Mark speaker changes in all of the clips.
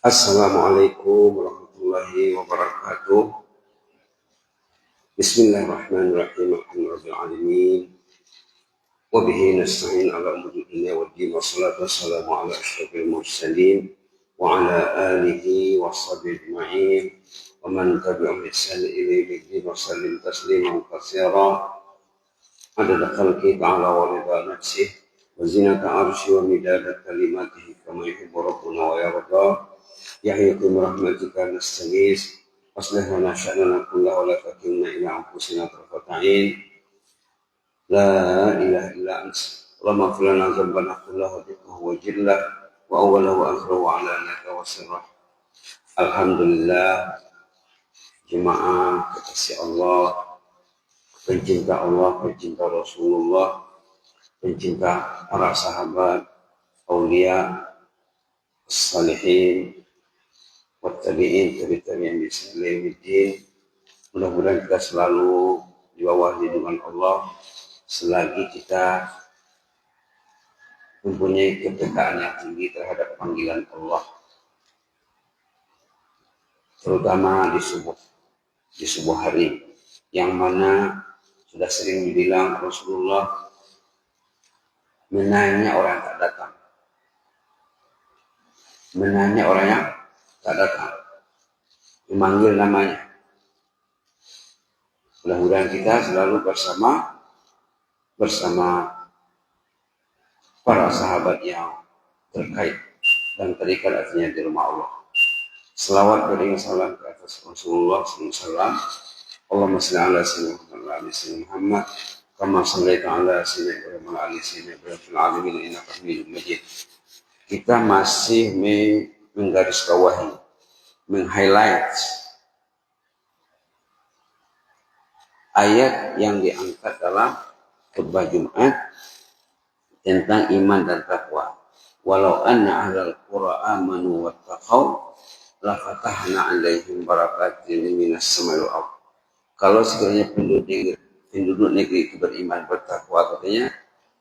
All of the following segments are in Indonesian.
Speaker 1: Assalamualaikum warahmatullahi wabarakatuh. Bismillahirrahmanirrahim. Alhamdulillahirabbil alamin. Wa bihi nasta'in ala umuri dunya waddin. Wassalatu wassalamu ala asyrofil mursalin wa ala alihi wa sahbihi ajma'in wa man tabi'ahum bi ihsan ila yaumil wa sallim tasliman katsira. Adada khalqi ta'ala wa ridha nafsihi wa zinata arsyi wa midada kalimatihi kama yuhibbu rabbuna wa yarda. Yahyikum rahmatika nastaghis aslih lana sya'nana kullahu wa la takilna ila anfusina tarfata 'ain. La ilaha illa anta Allahumma ighfir lana dhanbana kullahu wa jillah wa awwalahu wa akhirahu wa alaniyata wa sirrah. Alhamdulillah, jemaah kekasih Allah, pencinta Allah, pencinta Rasulullah, pencinta para sahabat, aulia, salihin, wattabi'in, tabi'in bismillahirrahmanirrahim. Mudah-mudahan kita selalu di bawah lindungan Allah selagi kita mempunyai kepekaan yang tinggi terhadap panggilan Allah, terutama di subuh hari yang mana sudah sering dibilang Rasulullah menanya orang yang tak datang, menanya orang yang tak datang, memanggil namanya. Mudah-mudahan kita selalu bersama para sahabat yang terkait dan terikat artinya di rumah Allah. Selawat beriring salam ke atas Rasulullah SAW. Allahumma shalli ala sayyidina Muhammad kama shallaita ala sayyidina Ibrahim wa ala sayyidina Ibrahim fil alamin innaka Hamidum Majid. Kita masih menggarisbawahi, meng-highlight ayat yang diangkat dalam khutbah Jumat tentang iman dan takwa. Walau anna ahlal qura amanu wattaqau la fatahna 'alaihim barakatin minas samai wal ardh. Kalau sekiranya penduduk negeri itu beriman bertakwa, katanya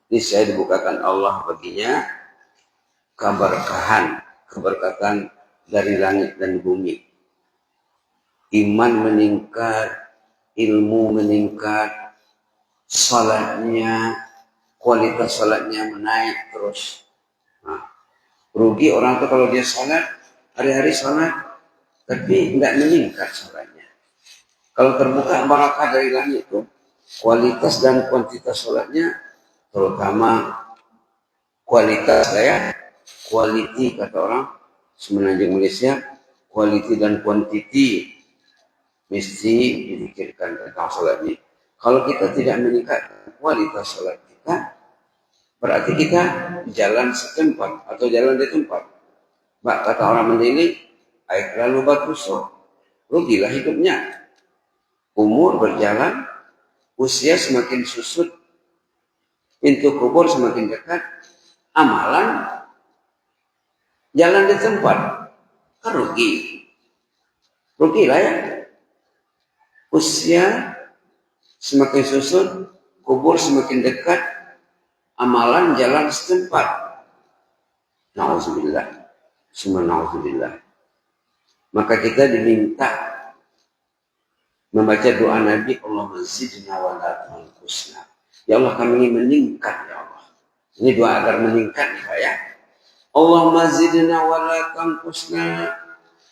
Speaker 1: niscaya dibukakan Allah baginya keberkatan dari langit dan bumi. Iman meningkat, ilmu meningkat, salatnya, kualitas salatnya menaik terus. Nah, rugi orang itu kalau dia salat, hari-hari salat, tapi tidak meningkat salatnya. Kalau terbuka barakah dari langit itu, kualitas dan kuantitas salatnya, terutama kualitas quality kata orang Semenanjung Malaysia, quality dan quantity mesti dipikirkan tentang salat ini. Kalau kita tidak meningkatkan kualitas salat kita, berarti kita jalan setempat atau jalan di tempat. Kata orang Mandailing, air lalu batu so, rugilah hidupnya. Umur berjalan, usia semakin susut, pintu kubur semakin dekat, amalan jalan di tempat, kan rugilah ya. Usia semakin susut, kubur semakin dekat, amalan jalan setempat. Na'udzubillah, summa na'udzubillah. Maka kita diminta membaca doa Nabi, Allahumma zidna wa la tanqusna. Ya Allah, kami ingin meningkat ya Allah. Ini doa agar meningkat nih Pak ya. Allahumma zidna wa la tanqusna.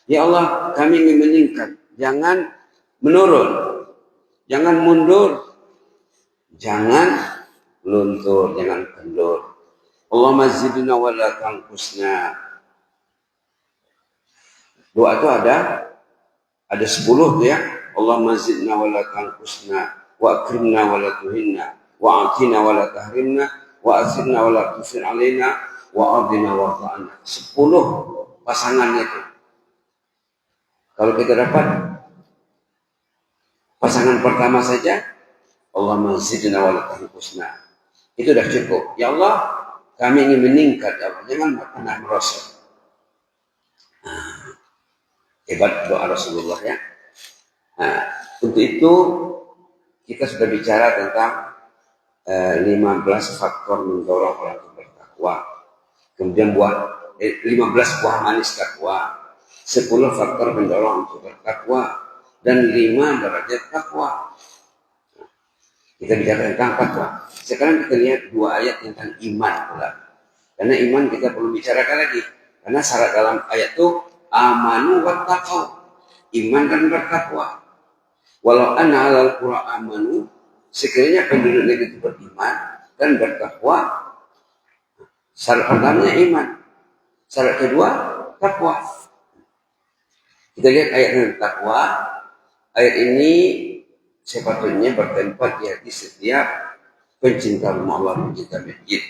Speaker 1: Ya Allah, kami ingin meningkat, jangan menurun, jangan mundur, jangan luntur, jangan kendur. Allahumma zidna wa la tanqusna. Doa itu ada 10 tuh ya. Allahumma zidna wa la tanqusna wa akrimna wa la tuhinna wa atina wa la tahrimna wa asirna wa la tusir alaina wa ardina wa ta'ana. 10 pasangannya itu. Kalau kita dapat pasangan pertama saja, Allahumma zidna wa la tanqusna, itu sudah cukup. Ya Allah, kami ingin meningkat ya Allah, jangan pernah merosot. Hebat doa Rasulullah ya. Nah, untuk itu kita sudah bicara tentang 15 faktor mendorong orang untuk bertakwa. Kemudian 15 buah manis takwa. 10 faktor pendorong untuk bertakwa, dan 5 derajat takwa. Kita bicara tentang takwa. Sekarang kita lihat 2 ayat tentang iman pula. Karena iman kita perlu bicarakan lagi. Karena syarat dalam ayat itu amanu wa taqwa. Iman dan bertakwa. Walau anna alal qura amanu, sekiranya penduduk negeri itu beriman dan bertakwa. Syarat pertamanya iman. Syarat kedua takwa. Kita lihat ayat tentang takwa. Ayat ini sepatutnya bertempat di hati setiap pencinta rumah Allah, pencinta masjid.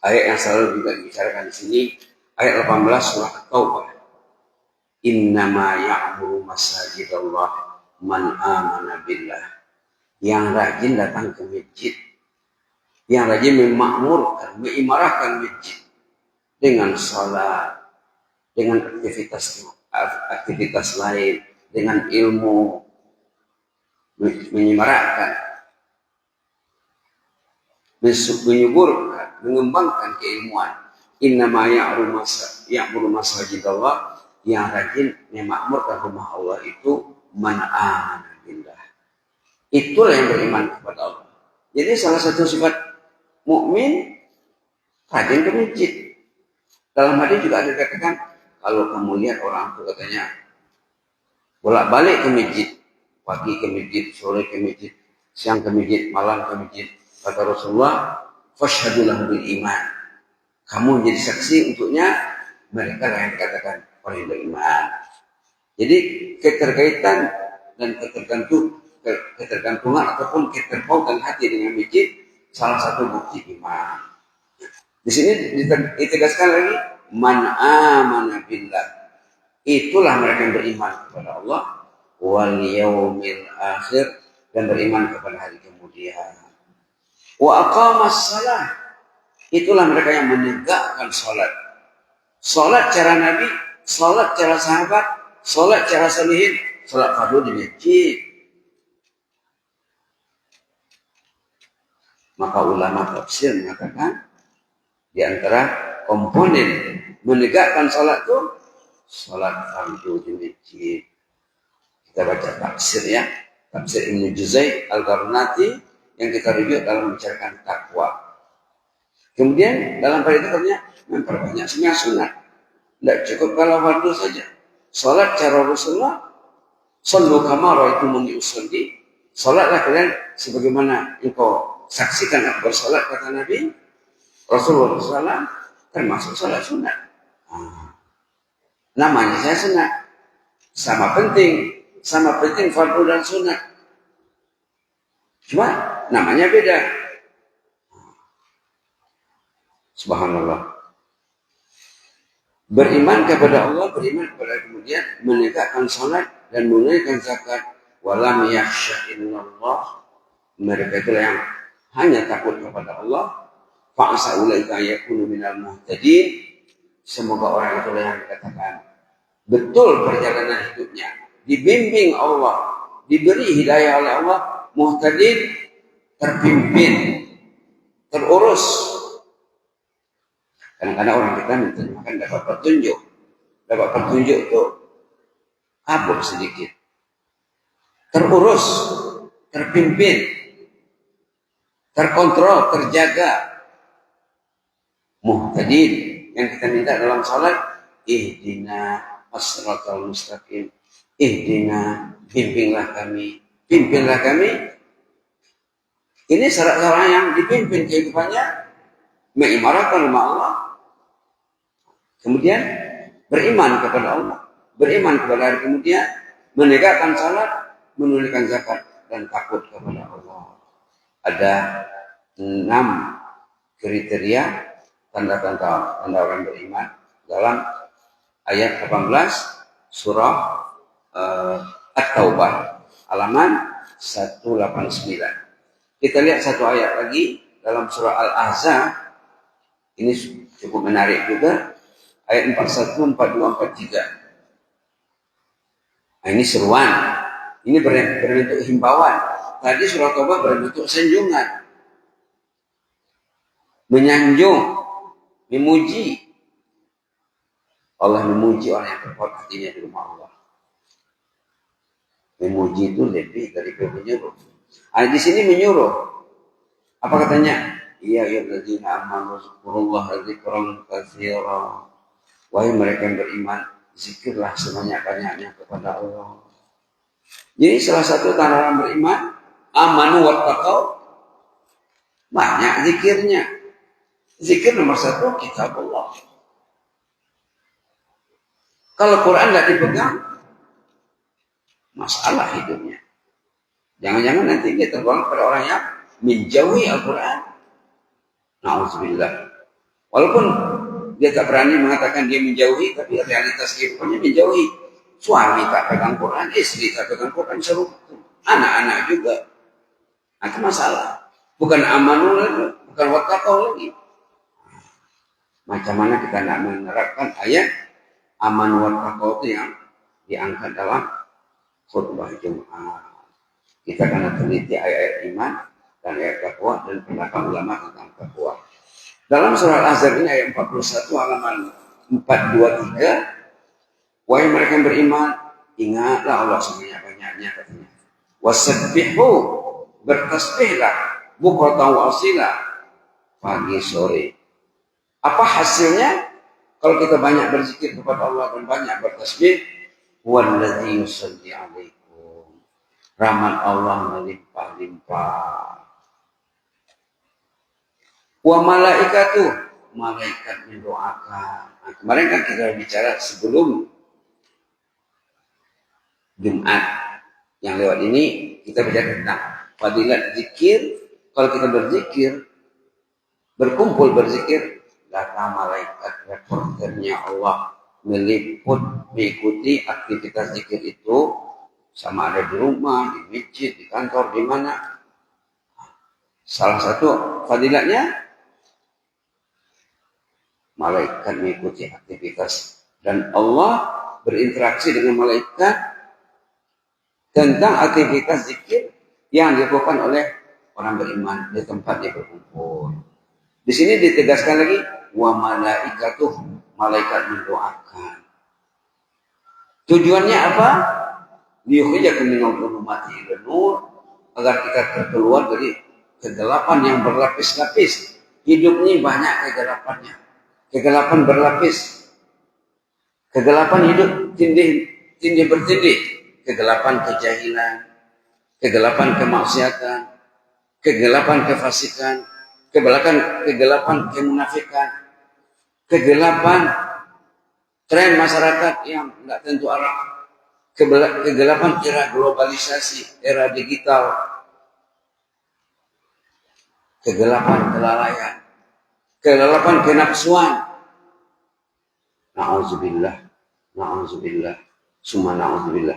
Speaker 1: Ayat yang selalu juga dibicarakan di sini, ayat 18 surah At-Taubah. Innama ya'muru masajidallah man amana billah. Yang rajin datang ke masjid, yang rajin memakmurkan, mengimarahkan masjid dengan salat, dengan aktivitas lain, dengan ilmu, menyemarakkan, menyuburkan, mengembangkan keilmuan. Innama ya'muru masajidallah, yang rajin memakmurkan rumah Allah itu man amana billah. Itulah yang beriman kepada Allah. Jadi salah satu sifat mukmin rajin ke masjid. Dalam hadis juga ada dikatakan, kalau kamu lihat orang itu katanya bolak-balik ke masjid, pagi ke masjid, sore ke masjid, siang ke masjid, malam ke masjid, kata Rasulullah, fashhadu lahu bil iman. Kamu jadi saksi untuknya, mereka yang dikatakan orang yang beriman. Jadi keterkaitan dan ketergantungan ataupun keterpautan hati dengan masjid salah satu bukti iman. Di sini ditegaskan lagi man amana billah. Itulah mereka yang beriman kepada Allah wal yaumil akhir, dan beriman kepada hari kemudian. Wa aqamas shalah. Itulah mereka yang menegakkan salat. Salat cara Nabi, salat cara sahabat, salat cara salihin, salat fardu di masjid. Maka ulama tafsir mengatakan di antara komponen menegakkan salat itu salat fardu di masjid. Kita baca tafsir ya, tafsir Ibnu Juzai Al-Qarnati yang kita rujuk dalam membicarakan takwa. Kemudian dalam hal itu katanya memperbanyak semua sunat. Tidak cukup kalau fardu saja. Salat cara Rasulullah, sallu kama ra'aitumuni usolli. Salatlah kalian sebagaimana engkau saksikan aku bersalat, kata Nabi. Rasulullah SAW termasuk salat sunat. Namanya saya sunat. Sama penting fardu dan sunat. Cuma namanya beda. Subhanallah. Beriman kepada Allah, beriman kepada kemudian menegakkan salat dan menunaikan zakat. Walam yakhsha illallah. Mereka itulah yang hanya takut kepada Allah. Fa'asa ulaika yakunu minal muhtadin. Semoga orang itulah yang dikatakan betul perjalanan hidupnya, dibimbing Allah, diberi hidayah oleh Allah, muhtadin, terpimpin, terurus. Kadang-kadang orang kita menerjemahkan dapat petunjuk. Dapat petunjuk itu abur sedikit. Terurus, terpimpin, terkontrol, terjaga. Muhtadin yang kita minta dalam salat, ihdina as-siratal mustaqim. Ihdina, bimbinglah kami, pimpinlah kami. Ini syarat-syarat yang dipimpin kehidupannya, mengimarahkan rumah Allah. Kemudian beriman kepada Allah, beriman kepada hari kemudian, menegakkan salat, menunaikan zakat, dan takut kepada Allah. Ada 6 kriteria tanda-tanda orang beriman dalam ayat 18 surah At-Taubah halaman 189. Kita lihat satu ayat lagi dalam surah Al-Ahzab. Ini cukup menarik juga. Ayat 41, 42, 43. Nah, ini seruan. Ini berbentuk himbauan. Tadi surah Taubah berbentuk sanjungan. Menyanjung, memuji. Allah memuji orang yang berkuat hatinya di rumah Allah. Memuji itu lebih dari menyuruh. Di sini menyuruh. Apa katanya? Ya ayyuhallazina amanu dzkurullaha dzikran katsira. Wahai mereka yang beriman, zikirlah sebanyak-banyaknya kepada Allah. Jadi salah satu tanda orang beriman, amanu wattaqau, banyak zikirnya. Zikir nomor satu kitab Allah. Kalau Quran tidak dipegang, masalah hidupnya. Jangan-jangan nanti dia tergolong pada orang yang menjauhi Al-Quran. Na'udzubillah. Walaupun dia tak berani mengatakan dia menjauhi, tapi realitas kehidupannya menjauhi. Suami tak pegang Quran, istri tak pegang Quran, seru. Anak-anak juga. Nah, itu masalah. Bukan amanu lagi, bukan wattaqau lagi. Macam mana kita nak menerapkan ayat amanu wattaqau itu yang diangkat dalam khutbah Jumat. Kita akan teliti ayat-ayat iman dan ayat takwa dan pendapat ulama tentang takwa. Dalam surah Al-Ahzab ini ayat 41 halaman 423, wahai mereka yang beriman, ingatlah Allah sebanyak-banyaknya katanya. Wasabbihu, bertasbihlah, bukratan wa asila, pagi sore. Apa hasilnya? Kalau kita banyak berzikir kepada Allah dan banyak bertasbih, wallazi yusalli alaikum. Rahmat Allah melimpah-limpah. Wa malaikatu, malaikat mendoakan. Nah, kemarin kan kita bicara sebelum Jumat yang lewat ini, kita bicara tentang fadilat zikir. Kalau kita berzikir, berkumpul berzikir, datang malaikat reporternya Allah meliput, mengikuti aktivitas zikir itu. Sama ada di rumah, di masjid, di kantor, di mana. Salah satu fadilatnya, malaikat mengikuti aktivitas. Dan Allah berinteraksi dengan malaikat tentang aktivitas zikir yang dilakukan oleh orang beriman di tempat dia berkumpul. Di sini ditegaskan lagi, wa malaikatuh, malaikat mendoakan. Tujuannya apa? Liyukhrijakum minal dhulumati ilan nur, agar kita keluar dari kegelapan yang berlapis-lapis. Hidup ini banyak kegelapannya. Kegelapan berlapis. Kegelapan hidup tindih bertindih. Kegelapan kejahilan, kegelapan kemaksiatan, kegelapan kefasikan, kegelapan kemunafikan, kegelapan tren masyarakat yang tidak tentu arah. Kegelapan era globalisasi, era digital, kegelapan kelalaian, kegelapan kenafsuan. Na'udzubillah, na'udzubillah, summa na'udzubillah.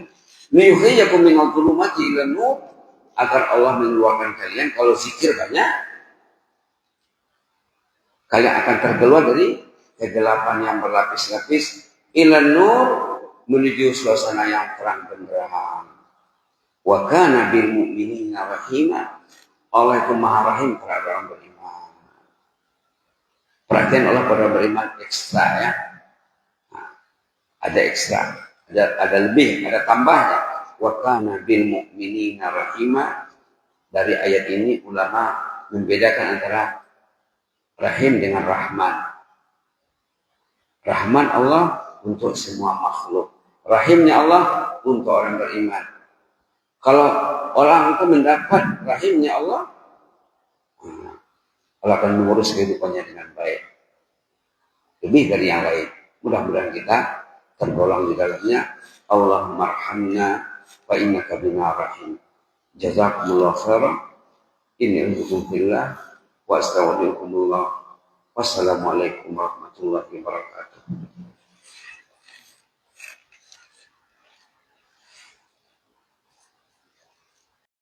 Speaker 1: Liyukhrijakum minal dhulumati ilan nur, agar Allah mengeluarkan kalian. Kalau zikir banyak, kalian akan terkeluar dari kegelapan yang berlapis-lapis ilan nur, menuju suasana yang terang benderang. Wa kana bil mu'minina rahima. Allah itu Maha Rahim terhadap orang beriman. Perhatian Allah pada beriman ekstra ya. Nah, ada ekstra, ada lebih, ada tambahnya. Wa kana bil mu'minina rahima. Dari ayat ini ulama membedakan antara rahim dengan rahman. Rahman Allah untuk semua makhluk. Rahimnya Allah untuk orang beriman. Kalau orang itu mendapat rahimnya Allah, Allah akan mengurus kehidupannya dengan baik. Lebih dari yang lain. Mudah-mudahan kita tergolong di dalamnya. Allahumma arhamna wa innaka bina rahim. Jazakumullah khairan. Inni untukum fillah wa astaghfirullah. Wassalamualaikum warahmatullahi wabarakatuh.